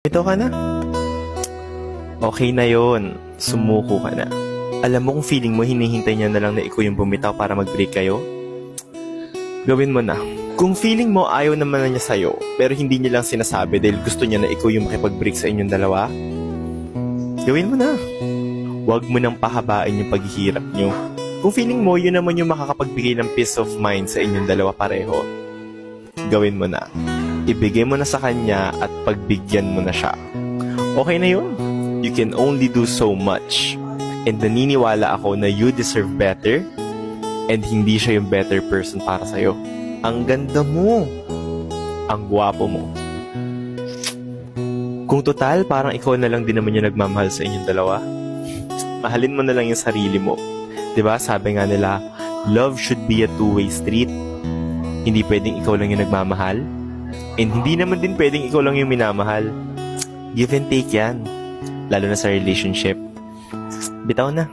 Ito ka na. Okay na yon. Sumuko ka na. Alam mo kung feeling mo hinihintay niya na lang na ikaw yung bumitaw para mag-break kayo? Gawin mo na. Kung feeling mo ayaw naman na niya sa'yo, pero hindi niya lang sinasabi dahil gusto niya na ikaw yung makipag-break sa inyong dalawa, gawin mo na. Huwag mo nang pahabain yung paghihirap niyo. Kung feeling mo yun naman yung makakapagbigay ng peace of mind sa inyong dalawa pareho, gawin mo na. Ibigay mo na sa kanya at pagbigyan mo na siya. Okay na yun. You can only do so much. And naniniwala ako na you deserve better and hindi siya yung better person para sa'yo. Ang ganda mo. Ang gwapo mo. Kung total, parang ikaw na lang din naman yung nagmamahal sa inyong dalawa, mahalin mo na lang yung sarili mo. 'Di ba? Sabi nga nila, love should be a two-way street. Hindi pwedeng ikaw lang yung nagmamahal. And hindi naman din pwedeng ikaw lang yung minamahal. Give and take yan. Lalo na sa relationship. Bitaw na.